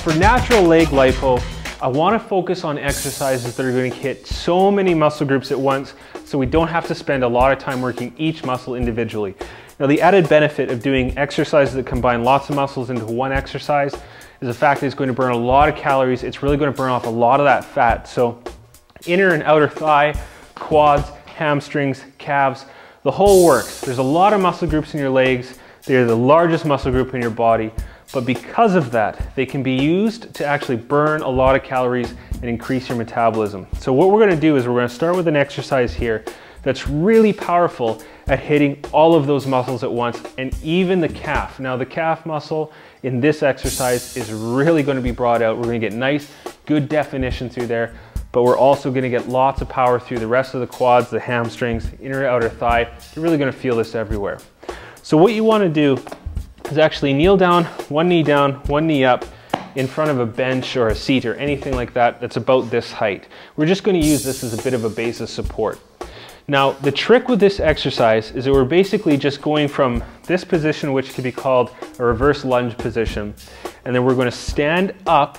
For natural leg lipo, I want to focus on exercises that are going to hit so many muscle groups at once so we don't have to spend a lot of time working each muscle individually. Now, the added benefit of doing exercises that combine lots of muscles into one exercise is the fact that it's going to burn a lot of calories. It's really going to burn off a lot of that fat. So inner and outer thigh, quads, hamstrings, calves, the whole works. There's a lot of muscle groups in your legs. They're the largest muscle group in your body. But because of that, they can be used to actually burn a lot of calories and increase your metabolism. So what we're going to do is we're going to start with an exercise here that's really powerful at hitting all of those muscles at once, and even the calf. Now, the calf muscle in this exercise is really going to be brought out. We're going to get nice, good definition through there, but we're also going to get lots of power through the rest of the quads, the hamstrings, inner outer thigh. You're really going to feel this everywhere. So what you want to do is actually kneel down, one knee up in front of a bench or a seat or anything like that that's about this height. We're just going to use this as a bit of a base of support. Now, the trick with this exercise is that we're basically just going from this position, which could be called a reverse lunge position, and then we're going to stand up,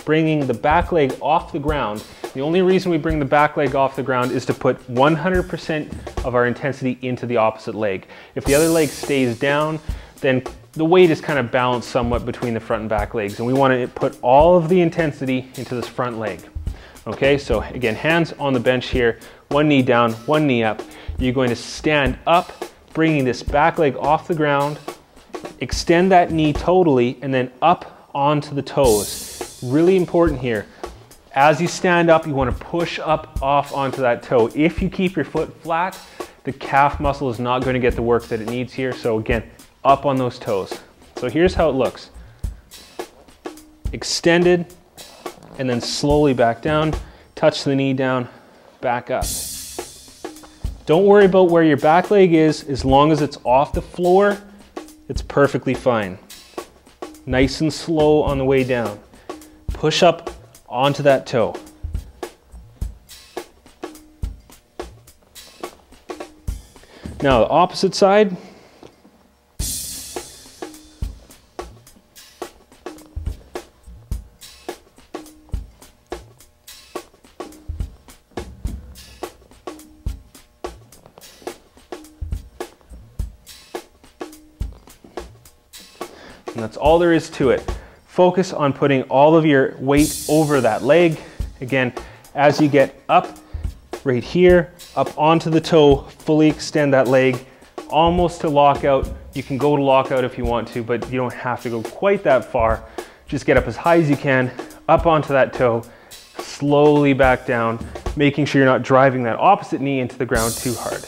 bringing the back leg off the ground. The only reason we bring the back leg off the ground is to put 100% of our intensity into the opposite leg. If the other leg stays down, then the weight is kind of balanced somewhat between the front and back legs, and we want to put all of the intensity into this front leg. Okay, so again, hands on the bench here, one knee down, one knee up. You're going to stand up, bringing this back leg off the ground, extend that knee totally, and then up onto the toes. Really important here. As you stand up, you want to push up off onto that toe. If you keep your foot flat, the calf muscle is not going to get the work that it needs here. So again, up on those toes. So here's how it looks. Extended, and then slowly back down, touch the knee down, back up. Don't worry about where your back leg is. As long as it's off the floor, it's perfectly fine. Nice and slow on the way down. Push up onto that toe. Now the opposite side. And that's all there is to it. Focus on putting all of your weight over that leg. Again, as you get up right here, up onto the toe, fully extend that leg, almost to lockout. You can go to lockout if you want to, but you don't have to go quite that far. Just get up as high as you can, up onto that toe, slowly back down, making sure you're not driving that opposite knee into the ground too hard.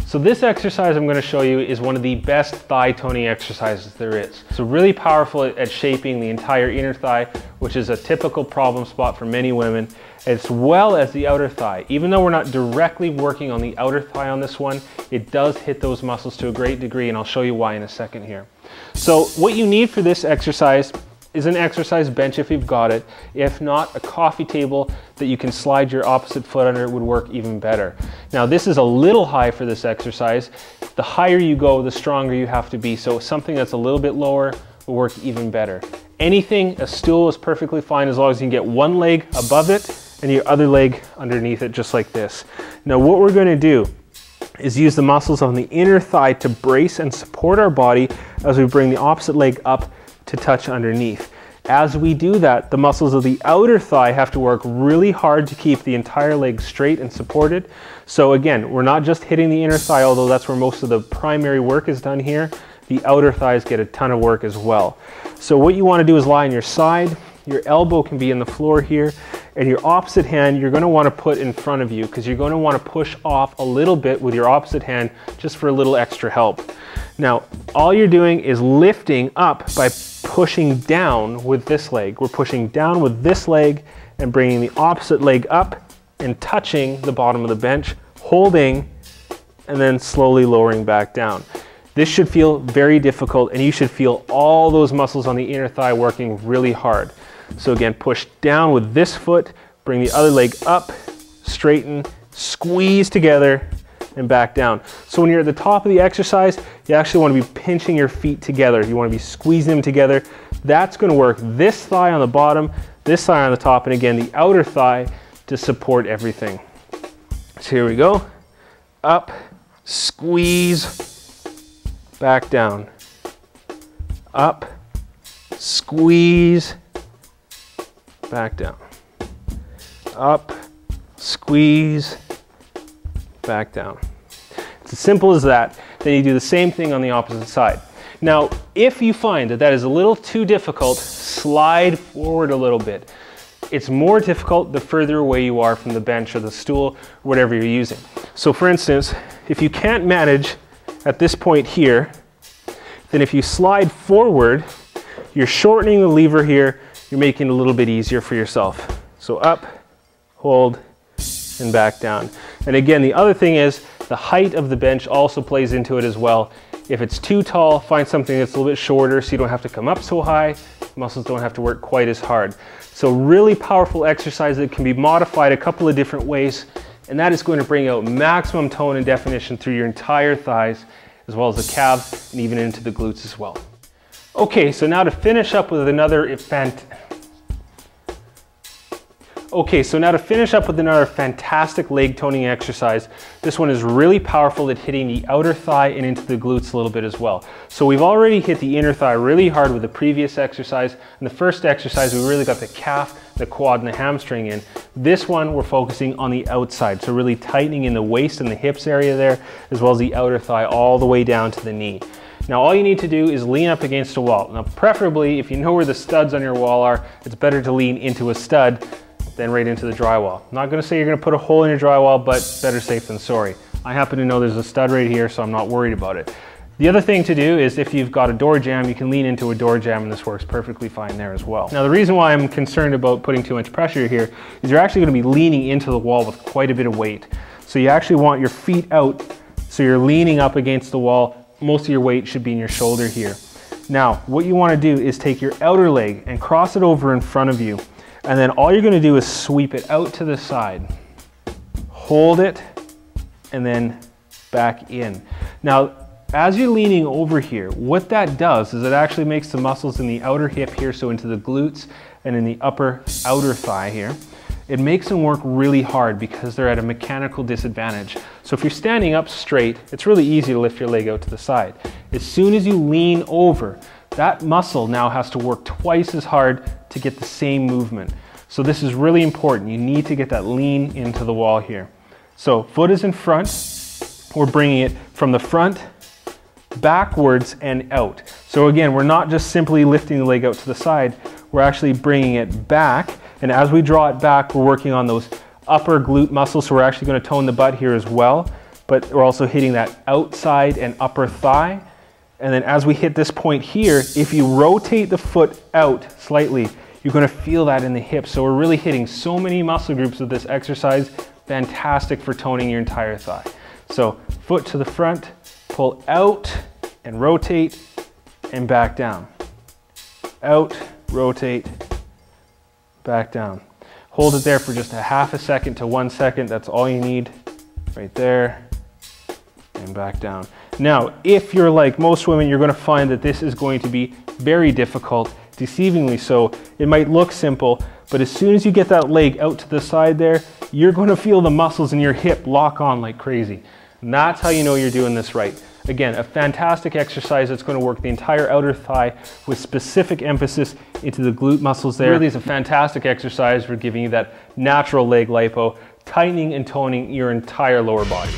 So this exercise I'm going to show you is one of the best thigh toning exercises there is. So really powerful at shaping the entire inner thigh, which is a typical problem spot for many women, as well as the outer thigh. Even though we're not directly working on the outer thigh on this one, it does hit those muscles to a great degree, and I'll show you why in a second here. So what you need for this exercise is an exercise bench if you've got it. If not, a coffee table that you can slide your opposite foot under would work even better. Now, this is a little high for this exercise. The higher you go, the stronger you have to be. So something that's a little bit lower will work even better. Anything, a stool is perfectly fine as long as you can get one leg above it and your other leg underneath it, just like this. Now, what we're going to do is use the muscles on the inner thigh to brace and support our body as we bring the opposite leg up to touch underneath. As we do that, the muscles of the outer thigh have to work really hard to keep the entire leg straight and supported. So again, we're not just hitting the inner thigh, although that's where most of the primary work is done here. The outer thighs get a ton of work as well. So what you want to do is lie on your side. Your elbow can be in the floor here, and your opposite hand you're going to want to put in front of you, because you're going to want to push off a little bit with your opposite hand just for a little extra help. Now, all you're doing is lifting up by pushing down with this leg. We're pushing down with this leg and bringing the opposite leg up and touching the bottom of the bench, holding, and then slowly lowering back down. This should feel very difficult, and you should feel all those muscles on the inner thigh working really hard. So again, push down with this foot, bring the other leg up, straighten, squeeze together, and back down. So when you're at the top of the exercise, you actually want to be pinching your feet together. You want to be squeezing them together. That's going to work this thigh on the bottom, this thigh on the top, and again, the outer thigh to support everything. So here we go. Up, squeeze, back down. Up, squeeze, back down. Up, squeeze, back down. It's as simple as that. Then you do the same thing on the opposite side. Now, if you find that that is a little too difficult, slide forward a little bit. It's more difficult the further away you are from the bench or the stool, or whatever you're using. So for instance, if you can't manage at this point here, then if you slide forward, you're shortening the lever here, you're making it a little bit easier for yourself. So up, hold, and back down. And again, the other thing is the height of the bench also plays into it as well. If it's too tall, find something that's a little bit shorter so you don't have to come up so high, muscles don't have to work quite as hard. So really powerful exercise that can be modified a couple of different ways, and that is going to bring out maximum tone and definition through your entire thighs, as well as the calves and even into the glutes as well. Okay, so now to finish up with another fantastic leg toning exercise. This one is really powerful at hitting the outer thigh and into the glutes a little bit as well. So we've already hit the inner thigh really hard with the previous exercise. In the first exercise, we really got the calf, the quad, and the hamstring in. This one, we're focusing on the outside. So really tightening in the waist and the hips area there, as well as the outer thigh all the way down to the knee. Now all you need to do is lean up against a wall. Now preferably, if you know where the studs on your wall are, it's better to lean into a stud than right into the drywall. I'm not going to say you're going to put a hole in your drywall, but better safe than sorry. I happen to know there's a stud right here, so I'm not worried about it. The other thing to do is if you've got a door jamb, you can lean into a door jamb and this works perfectly fine there as well. Now the reason why I'm concerned about putting too much pressure here is you're actually going to be leaning into the wall with quite a bit of weight. So you actually want your feet out, so you're leaning up against the wall. Most of your weight should be in your shoulder here. Now what you want to do is take your outer leg and cross it over in front of you. And then all you're going to do is sweep it out to the side. Hold it, and then back in. Now, as you're leaning over here, what that does is it actually makes the muscles in the outer hip here, so into the glutes and in the upper outer thigh here, it makes them work really hard because they're at a mechanical disadvantage. So if you're standing up straight, it's really easy to lift your leg out to the side. As soon as you lean over, that muscle now has to work twice as hard to get the same movement. So this is really important. You need to get that lean into the wall here. So foot is in front. We're bringing it from the front, backwards, and out. So again, we're not just simply lifting the leg out to the side. We're actually bringing it back. And as we draw it back, we're working on those upper glute muscles. So we're actually going to tone the butt here as well. But we're also hitting that outside and upper thigh. And then as we hit this point here, if you rotate the foot out slightly, you're going to feel that in the hips. So we're really hitting so many muscle groups with this exercise. Fantastic for toning your entire thigh. So foot to the front, pull out and rotate and back down. Out, rotate, back down. Hold it there for just a half a second to 1 second. That's all you need right there, and back down. Now, if you're like most women, you're going to find that this is going to be very difficult, deceivingly so. It might look simple, but as soon as you get that leg out to the side there, you're going to feel the muscles in your hip lock on like crazy. And that's how you know you're doing this right. Again, a fantastic exercise that's going to work the entire outer thigh with specific emphasis into the glute muscles there. It really is a fantastic exercise for giving you that natural leg lipo, tightening and toning your entire lower body.